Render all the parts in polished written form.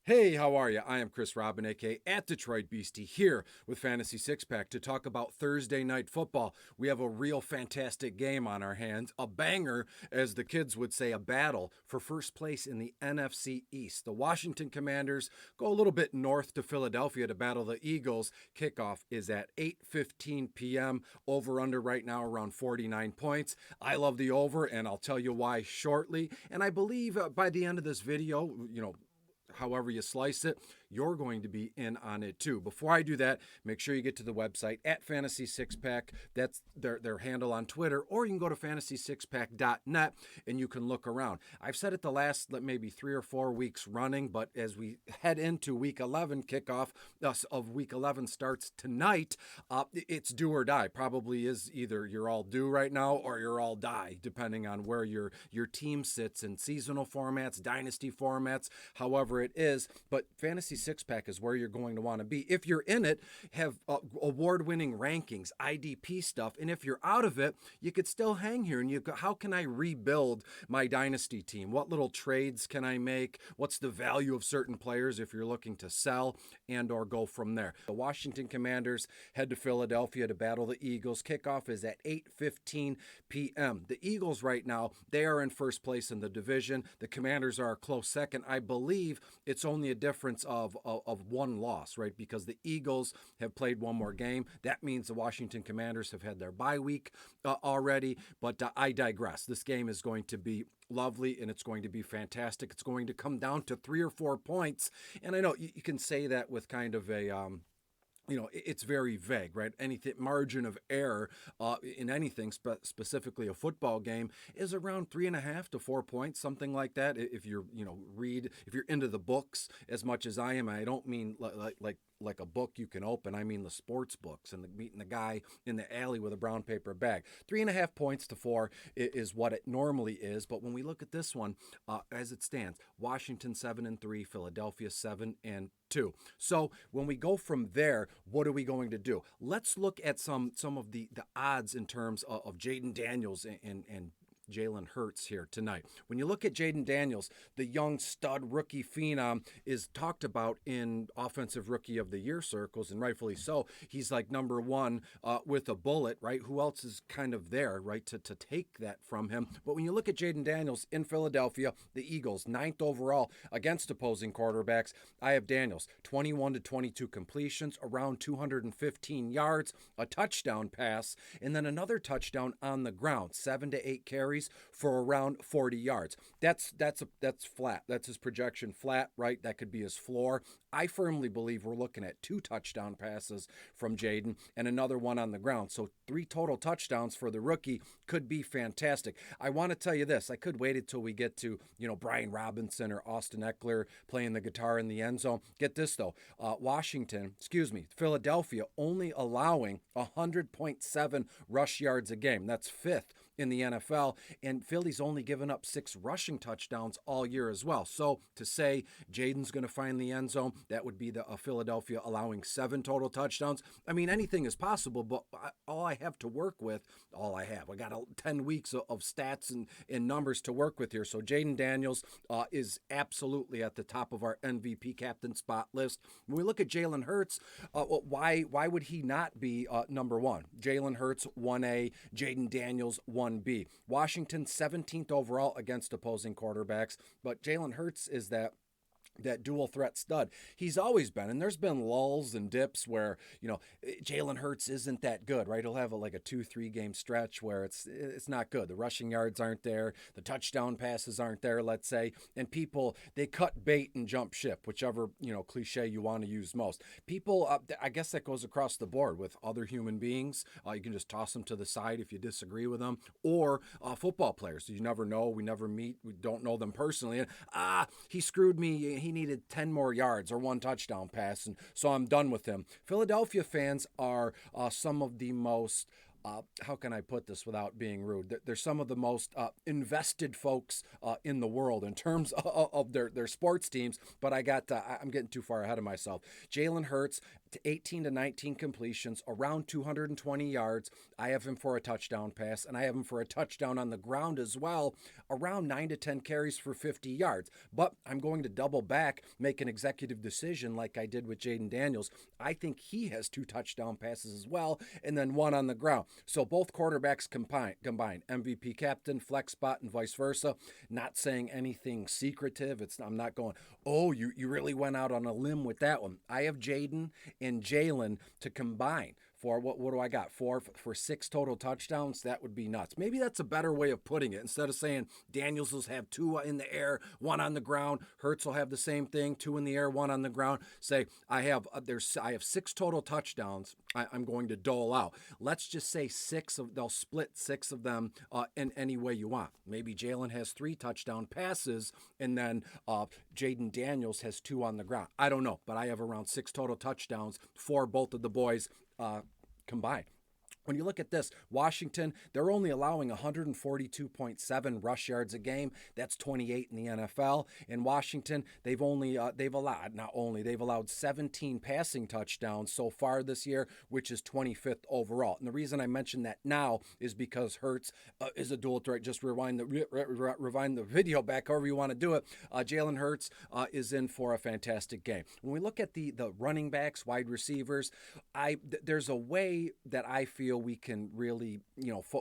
Hey, how are you? I am Chris Robin, aka at Detroit Beastie, here with Fantasy Six Pack to talk about Thursday night football. We have a real fantastic game on our hands, a banger, as the kids would say, a battle for first place in the NFC East. The Washington Commanders go a little bit north to Philadelphia to battle the Eagles. Kickoff is at 8:15 p.m. Over under right now around 49 points. I love the over, and I'll tell you why shortly. And I believe by the end of this video, however you slice it, you're going to be in on it too. Before I do that, make sure you get to the website at Fantasy Six Pack. That's their handle on Twitter, or you can go to fantasysixpack.net and you can look around. I've said it the last maybe 3 or 4 weeks running, but as we head into Week 11 kickoff of Week 11 starts tonight, it's do or die. Probably is either you're all due right now or you're all die, depending on where your team sits in seasonal formats, dynasty formats, however it is. But Fantasy Six Pack is where you're going to want to be. If you're in it, have award-winning rankings, IDP stuff, and if you're out of it, you could still hang here and you go, how can I rebuild my dynasty team? What little trades can I make? What's the value of certain players if you're looking to sell and or go from there? The Washington Commanders head to Philadelphia to battle the Eagles. Kickoff is at 8:15 p.m. The Eagles right now, they are in first place in the division. The Commanders are a close second. I believe it's only a difference of one loss, right? Because the Eagles have played one more game. That means the Washington Commanders have had their bye week already. But I digress. This game is going to be lovely and it's going to be fantastic. It's going to come down to 3 or 4 points. And I know you can say that with kind of a it's very vague, right? Anything margin of error in anything, specifically a football game, is around 3.5 to 4 points, something like that. If you're, if you're into the books as much as I am, I don't mean like a book you can open. I mean the sports books and meeting the guy in the alley with a brown paper bag. 3.5 points to 4 is what it normally is. But when we look at this one, as it stands, Washington 7-3, Philadelphia 7-2. So when we go from there, what are we going to do? Let's look at some of the odds in terms of Jaden Daniels and Jalen Hurts here tonight. When you look at Jaden Daniels, the young stud rookie phenom is talked about in Offensive Rookie of the Year circles, and rightfully so. He's like number one with a bullet, right? Who else is kind of there, right, to take that from him? But when you look at Jaden Daniels in Philadelphia, the Eagles, 9th overall against opposing quarterbacks, I have Daniels, 21 to 22 completions, around 215 yards, a touchdown pass, and then another touchdown on the ground, 7 to 8 carries for around 40 yards. That's flat. That's his projection flat, right? That could be his floor. I firmly believe we're looking at 2 touchdown passes from Jaden and another one on the ground. So 3 total touchdowns for the rookie could be fantastic. I want to tell you this. I could wait until we get to, Brian Robinson or Austin Eckler playing the guitar in the end zone. Get this though. Philadelphia only allowing 100.7 rush yards a game. That's 5th in the NFL, and Philly's only given up 6 rushing touchdowns all year as well. So to say Jaden's going to find the end zone, that would be the Philadelphia allowing 7 total touchdowns. I mean, anything is possible, but all I have to work with, I got 10 weeks of stats and numbers to work with here. So Jaden Daniels is absolutely at the top of our MVP captain spot list. When we look at Jalen Hurts, why would he not be number one? Jalen Hurts 1A, Jaden Daniels 1B. Washington 17th overall against opposing quarterbacks, but Jalen Hurts is that dual threat stud he's always been. And there's been lulls and dips where, Jalen Hurts isn't that good, right? He'll have a 2-3 game stretch where it's not good. The rushing yards aren't there. The touchdown passes aren't there, let's say. And people, they cut bait and jump ship, whichever, cliche you want to use most. People, I guess that goes across the board with other human beings. You can just toss them to the side if you disagree with them, or football players. You never know. We never meet. We don't know them personally. And, he screwed me. He needed 10 more yards or 1 touchdown pass, and so I'm done with him. Philadelphia fans are some of the most how can I put this without being rude? They're some of the most invested folks in the world in terms of their sports teams, but I'm getting too far ahead of myself. Jalen Hurts, 18 to 19 completions, around 220 yards. I have him for a touchdown pass, and I have him for a touchdown on the ground as well, around 9 to 10 carries for 50 yards. But I'm going to double back, make an executive decision like I did with Jaden Daniels. I think he has 2 touchdown passes as well, and then 1 on the ground. So both quarterbacks combined, MVP captain, flex spot, and vice versa. Not saying anything secretive. I'm not going, oh, you really went out on a limb with that one. I have Jaden and Jalen to combine for what do I got? For 6 total touchdowns? That would be nuts. Maybe that's a better way of putting it. Instead of saying Daniels will have 2 in the air, 1 on the ground, Hurts will have the same thing, 2 in the air, 1 on the ground. Say I have 6 total touchdowns. I'm going to dole out. Let's just say they'll split 6 of them in any way you want. Maybe Jalen has 3 touchdown passes, and then Jaden Daniels has 2 on the ground. I don't know, but I have around 6 total touchdowns for both of the boys combined. When you look at this, Washington, they're only allowing 142.7 rush yards a game. That's 28 in the NFL. In Washington, they've allowed 17 passing touchdowns so far this year, which is 25th overall. And the reason I mention that now is because Hurts is a dual threat. Just rewind the video back, however you want to do it. Jalen Hurts is in for a fantastic game. When we look at the running backs, wide receivers, there's a way that I feel we can really,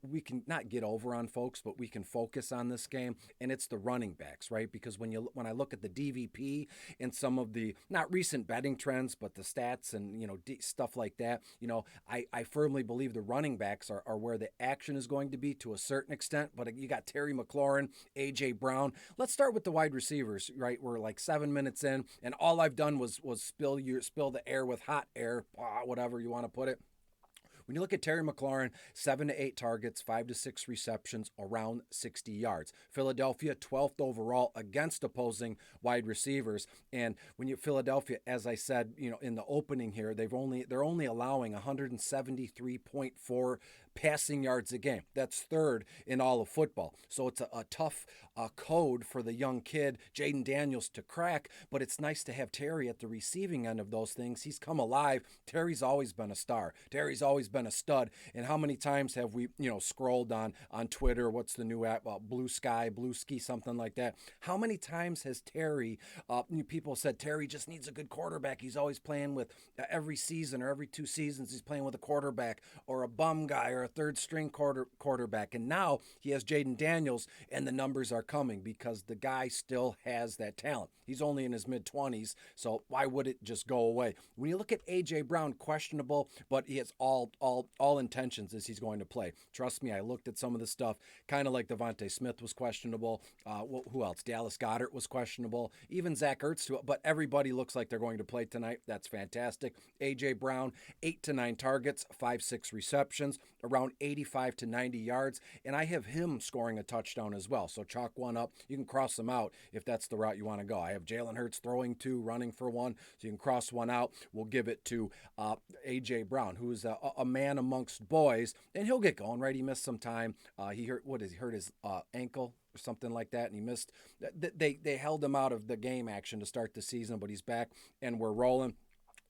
we can not get over on folks, but we can focus on this game, and it's the running backs, right? Because when I look at the DVP and some of the not recent betting trends, but the stats and stuff like that, I firmly believe the running backs are where the action is going to be to a certain extent. But you got Terry McLaurin, AJ Brown. Let's start with the wide receivers, right? We're like 7 minutes in, and all I've done was spill the air with hot air, whatever you want to put it. When you look at Terry McLaurin, 7 to 8 targets, 5 to 6 receptions, around 60 yards. Philadelphia, 12th overall against opposing wide receivers. And Philadelphia, as I said, in the opening here, they're only allowing 173.4 passing yards a game. That's 3rd in all of football. So it's a tough code for the young kid, Jaden Daniels, to crack, but it's nice to have Terry at the receiving end of those things. He's come alive. Terry's always been a star. Terry's always been a stud. And how many times have we, scrolled on Twitter, what's the new app, Blue Ski, something like that. How many times has Terry, people said Terry just needs a good quarterback. He's always playing with, every season or every 2 seasons, he's playing with a quarterback or a bum guy or a 3rd string quarterback. And now he has Jaden Daniels, and the numbers are coming because the guy still has that talent. He's only in his mid-20s, so why would it just go away? When you look at AJ Brown, questionable, but he has all intentions as he's going to play. Trust me, I looked at some of the stuff, kind of like Devontae Smith was questionable. Who else? Dallas Goedert was questionable. Even Zach Ertz too, but everybody looks like they're going to play tonight. That's fantastic. AJ Brown, 8 to 9 targets, 5-6 receptions, around 85 to 90 yards, and I have him scoring a touchdown as well. So chalk one up. You can cross them out if that's the route you want to go. I have Jalen Hurts throwing 2, running for 1, so you can cross one out. We'll give it to AJ Brown, who is a man amongst boys, and he'll get going, right? He missed some time. He hurt his ankle or something like that, and he missed. They held him out of the game action to start the season, but he's back, and we're rolling.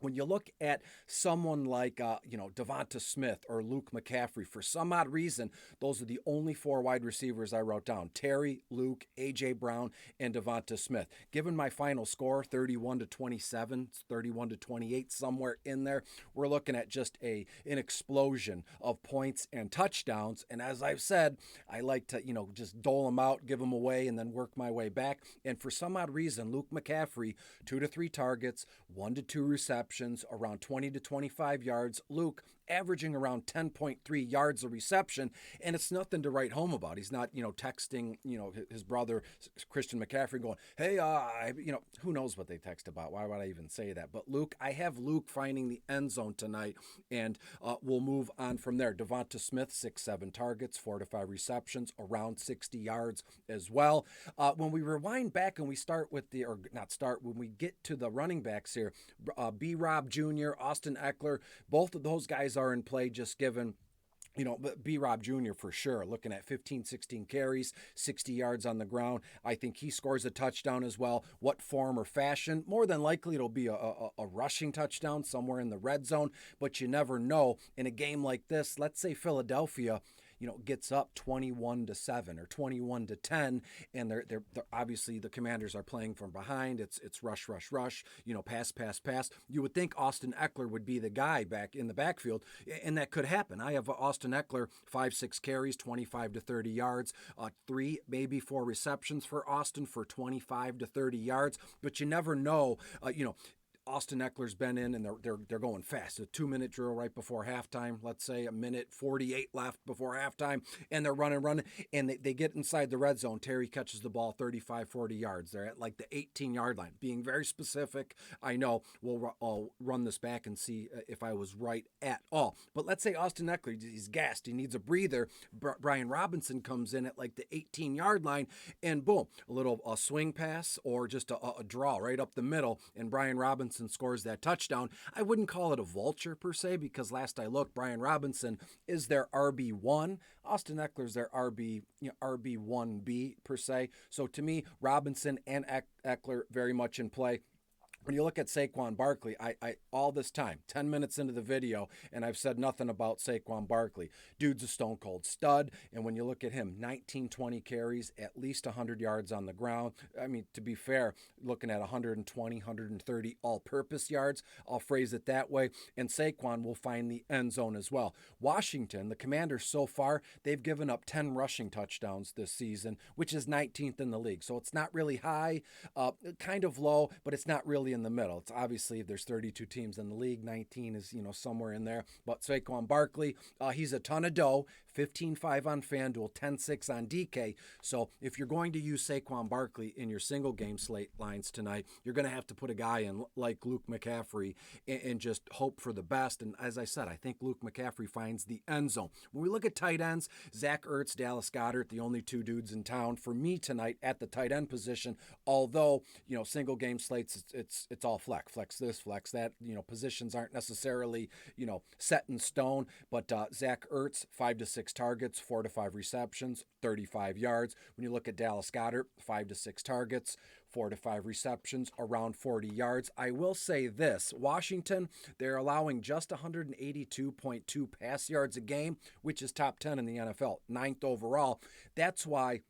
When you look at someone like, Devonta Smith or Luke McCaffrey, for some odd reason, those are the only 4 wide receivers I wrote down. Terry, Luke, A.J. Brown, and Devonta Smith. Given my final score, 31 to 27, 31 to 28, somewhere in there, we're looking at just an explosion of points and touchdowns. And as I've said, I like to, just dole them out, give them away, and then work my way back. And for some odd reason, Luke McCaffrey, 2 to 3 targets, 1 to 2 receptions, around 20 to 25 yards. Luke averaging around 10.3 yards a reception, and it's nothing to write home about. He's not, texting, his brother Christian McCaffrey going, hey, who knows what they text about? Why would I even say that? But Luke, I have Luke finding the end zone tonight, and we'll move on from there. Devonta Smith, 6-7 targets, 4 to 5 receptions, around 60 yards as well. When we rewind back and we when we get to the running backs here, B. Rob Jr., Austin Eckler, both of those guys are in play, just given But B-Rob Jr. for sure, looking at 15, 16 carries, 60 yards on the ground. I think he scores a touchdown as well. What form or fashion? More than likely it'll be a rushing touchdown somewhere in the red zone, but you never know. In a game like this, let's say Philadelphia, gets up 21-7 or 21-10, and they're obviously the Commanders are playing from behind. It's rush, rush, rush. Pass, pass, pass. You would think Austin Eckler would be the guy back in the backfield, and that could happen. I have Austin Eckler 5-6 carries, 25 to 30 yards, 3 maybe 4 receptions for Austin for 25 to 30 yards, but you never know. Austin Eckler's been in, and they're going fast. A 2-minute drill right before halftime. Let's say a minute 48 left before halftime, and they're running, and they get inside the red zone. Terry catches the ball 35, 40 yards. They're at like the 18-yard line. Being very specific, I know. I'll run this back and see if I was right at all. But let's say Austin Eckler, he's gassed. He needs a breather. Brian Robinson comes in at like the 18-yard line, and boom, a little swing pass or just a draw right up the middle, and Brian Robinson scores that touchdown. I wouldn't call it a vulture per se, because last I looked, Brian Robinson is their RB1. Austin Eckler's their RB1B per se. So to me, Robinson and Eckler very much in play. When you look at Saquon Barkley, I all this time, 10 minutes into the video, and I've said nothing about Saquon Barkley. Dude's a stone cold stud, and when you look at him, 19, 20 carries, at least 100 yards on the ground. I mean, to be fair, looking at 120, 130 all-purpose yards, I'll phrase it that way, and Saquon will find the end zone as well. Washington, the Commanders so far, they've given up 10 rushing touchdowns this season, which is 19th in the league, so it's not really high, kind of low, but it's not really in the middle. It's obviously, there's 32 teams in the league, 19 is somewhere in there. But Saquon Barkley, he's a ton of dough. 15-5 on FanDuel, 10-6 on DK. So if you're going to use Saquon Barkley in your single game slate lines tonight, you're going to have to put a guy in like Luke McCaffrey and just hope for the best. And as I said, I think Luke McCaffrey finds the end zone. When we look at tight ends, Zach Ertz, Dallas Goedert, the only two dudes in town for me tonight at the tight end position. Although, single game slates, it's all flex this, flex that. Positions aren't necessarily, set in stone. But Zach Ertz, 5 to 6 targets, 4 to 5 receptions, 35 yards. When you look at Dallas Goedert, 5 to 6 targets, 4 to 5 receptions, around 40 yards. I will say this, Washington, they're allowing just 182.2 pass yards a game, which is top 10 in the NFL, 9th overall. That's why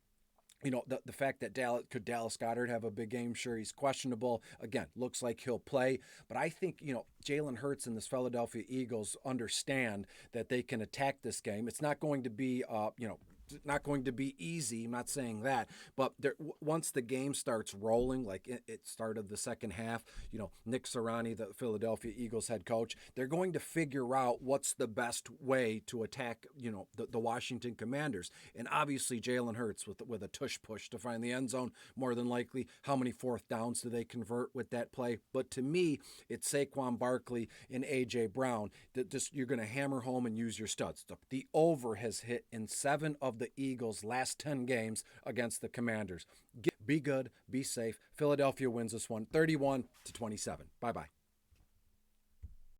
the fact that Dallas Goedert have a big game? Sure, he's questionable. Again, looks like he'll play. But I think, Jalen Hurts and this Philadelphia Eagles understand that they can attack this game. It's not going to be, not going to be easy. I'm not saying that, but once the game starts rolling, like it started the second half, Nick Sirianni, the Philadelphia Eagles head coach, they're going to figure out what's the best way to attack, the Washington Commanders. And obviously Jalen Hurts with a tush push to find the end zone, more than likely. How many fourth downs do they convert with that play? But to me, it's Saquon Barkley and A.J. Brown that just you're going to hammer home and use your studs. The over has hit in 7 of the Eagles' last 10 games against the Commanders. Be good, be safe. Philadelphia wins this one 31-27. Bye-bye.